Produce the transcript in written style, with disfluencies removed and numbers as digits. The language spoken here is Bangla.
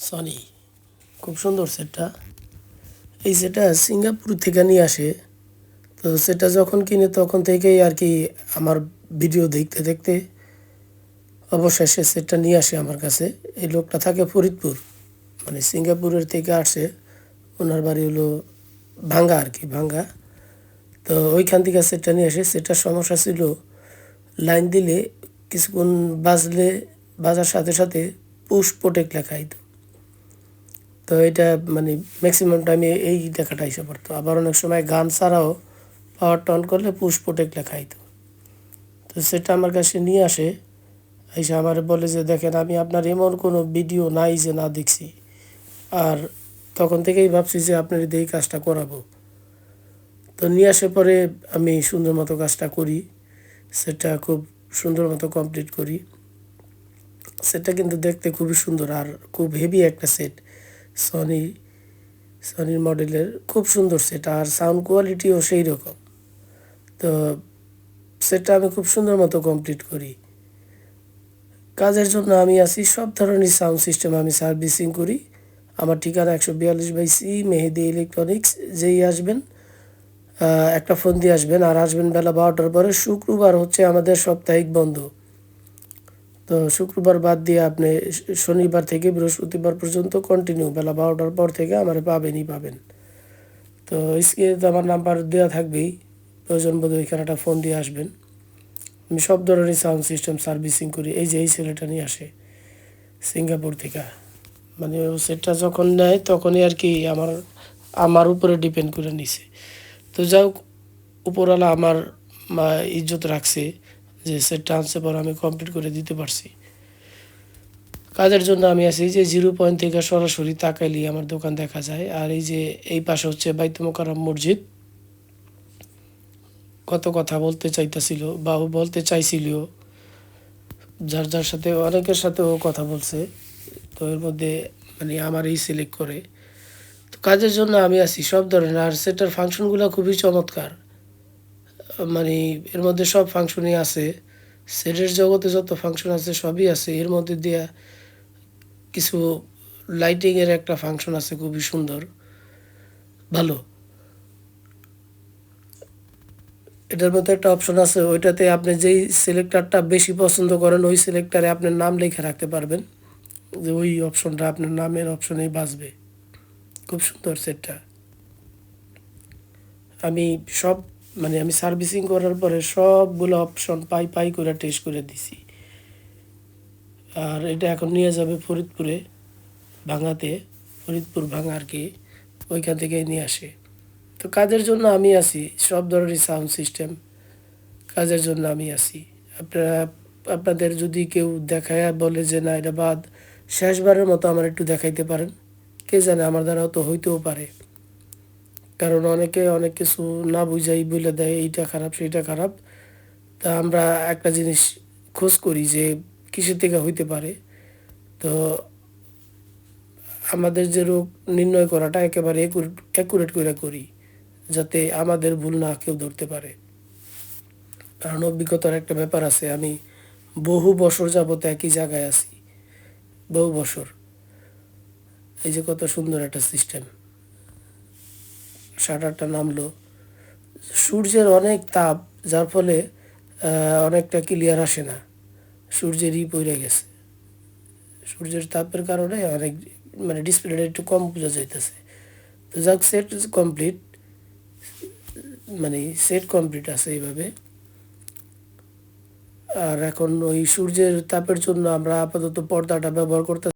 সনি খুব সুন্দর সেটটা। এই সেটটা সিঙ্গাপুর থেকে নিয়ে আসে। তো সেটা যখন কিনে তখন থেকেই আর কি আমার ভিডিও দেখতে দেখতে অবশেষে সেটটা নিয়ে আসে আমার কাছে। এই লোকটা থাকে ফরিদপুর, মানে সিঙ্গাপুরের থেকে আসে। ওনার বাড়ি হলো ভাঙ্গা আর কি, ভাঙ্গা। তো ওইখান থেকে সেটটা নিয়ে আসে। সেটার সমস্যা ছিল লাইন দিলে কিছুক্ষণ বাজার সাথে সাথে পুশ প্রোটেক্ট লেখা হইতো। তো এটা মানে ম্যাক্সিমাম টাইমে এই লেখাটা এসে পড়তো। আবার অনেক সময় গান ছাড়াও পাওয়ারটা অন করলে পুশ প্রোটেক্ট লেখা হইতো। তো সেটা আমার কাছে নিয়ে আসে, এসে আমার বলে যে দেখেন আমি আপনার এমন কোনো ভিডিও নাই যে না দেখছি। আর তখন থেকেই ভাবছি যে আপনার দিয়ে এই কাজটা করাবো। তো নিয়ে আসার পরে আমি সুন্দর মতো কাজটা করি, সেটা খুব সুন্দর মতো কমপ্লিট করি। সেটটা কিন্তু দেখতে খুবই সুন্দর আর খুব হেভি একটা সেট। সনি সনির মডেলের খুব সুন্দর সেট, আর সাউন্ড কোয়ালিটিও সেই রকম। তো সেটটা আমি খুব সুন্দর মতো কমপ্লিট করি। কাজের জন্য আমি আছি, সব ধরনের সাউন্ড সিস্টেম আমি সার্ভিসিং করি। আমার ঠিকানা 142/C মেহেদি ইলেকট্রনিক্স। যেই আসবেন একটা ফোন দিয়ে আসবেন, আর আসবেন বেলা 12টার পরে। শুক্রবার হচ্ছে আমাদের সাপ্তাহিক বন্ধ। তো শুক্রবার বাদ দিয়ে আপনি শনিবার থেকে বৃহস্পতিবার পর্যন্ত কন্টিনিউ বেলা 12টার পর থেকে আমার পাবেনই পাবেন। তো স্ক্রিনে তো আমার নাম্বার দেওয়া থাকবেই, প্রয়োজন বোধ এখানে একটা ফোন দিয়ে আসবেন। আমি সব ধরনের সাউন্ড সিস্টেম সার্ভিসিং করি। এই যে এই ছেলেটা নিয়ে আসে সিঙ্গাপুর থেকে, মানে ও সেটটা যখন নেয় তখনই আর কি আমার উপরে ডিপেন্ড করে নিছে। তো যাও, উপরওয়ালা আমার ইজ্জত রাখছে যে সেটটা আনছে পর আমি কমপ্লিট করে দিতে পারছি। কাজের জন্য আমি আছি যে 0 পয়েন্ট থেকে সরাসরি তাকাইলে আমার দোকান দেখা যায়। আর এই যে এই পাশে হচ্ছে বাইতুল মোকাররম মসজিদ। কত কথা বলতে চাইতেছিল বা ও বলতে চাইছিল, যার যার সাথে অনেকের সাথে ও কথা বলছে। তো এর মধ্যে মানে আমার এই সিলেক্ট করে। তো কাজের জন্য আমি আছি সব ধরনের। আর সেটার ফাংশনগুলো খুবই চমৎকার, মানে এর মধ্যে সব ফাংশনই আছে। সেটের জগতে যত ফাংশন আছে সবই আছে। এর মধ্যে দিয়ে কিছু লাইটিংয়ের একটা ফাংশন আছে খুবই সুন্দর, ভালো। এটার মধ্যে একটা অপশন আছে, ওইটাতে আপনি যেই সিলেক্টারটা বেশি পছন্দ করেন ওই সিলেক্টারে আপনার নাম লিখে রাখতে পারবেন, যে ওই অপশনটা আপনার নামের অপশনেই বাজবে। খুব সুন্দর সেটটা। আমি সব মানে আমি সার্ভিসিং করার পরে সবগুলো অপশন পাই পাই করে টেস্ট করে দিছি। আর এটা এখন নিয়ে যাবে ফরিদপুরে, ভাঙাতে। ফরিদপুর ভাঙা আর কি, ওইখান থেকে নিয়ে আসে। তো কাজের জন্য আমি আছি, সব ধরনের সাউন্ড সিস্টেম কাজের জন্য আমি আছি। আপনারা আপনাদের যদি কেউ দেখায় বলে যে না এটা বাদ, শেষবারের মতো আমার একটু দেখাইতে পারেন। কে জানে, আমার দ্বারাও তো হইতেও পারে। কারণ অনেকে অনেক কিছু না বুঝাই বলে দেয় এইটা খারাপ সেইটা খারাপ। তা আমরা একটা জিনিস খোঁজ করি যে কিসের থেকে হইতে পারে। তো আমাদের যে রোগ নির্ণয় করাটা একেবারে অ্যাকুরেট করে করি, যাতে আমাদের ভুল না কেউ ধরতে পারে। কারণ অভিজ্ঞতার একটা ব্যাপার আছে, আমি বহু বছর যাবত একই জায়গায় আছি, বহু বছর। এই যে কত সুন্দর একটা সিস্টেম। শাটারটা নামলো, সূর্যের অনেক তাপ, যার ফলে অনেকটা ক্লিয়ার আসে না, সূর্যের পড়ে গেছে। সূর্যের তাপের কারণে অনেক মানে ডিসপ্লেটা একটু কম বোঝা যাইতেছে। তো যাক, সেট কমপ্লিট, মানে সেট কমপ্লিট আছে এইভাবে। আর এখন ওই সূর্যের তাপের জন্য আমরা আপাতত পর্দাটা ব্যবহার করতে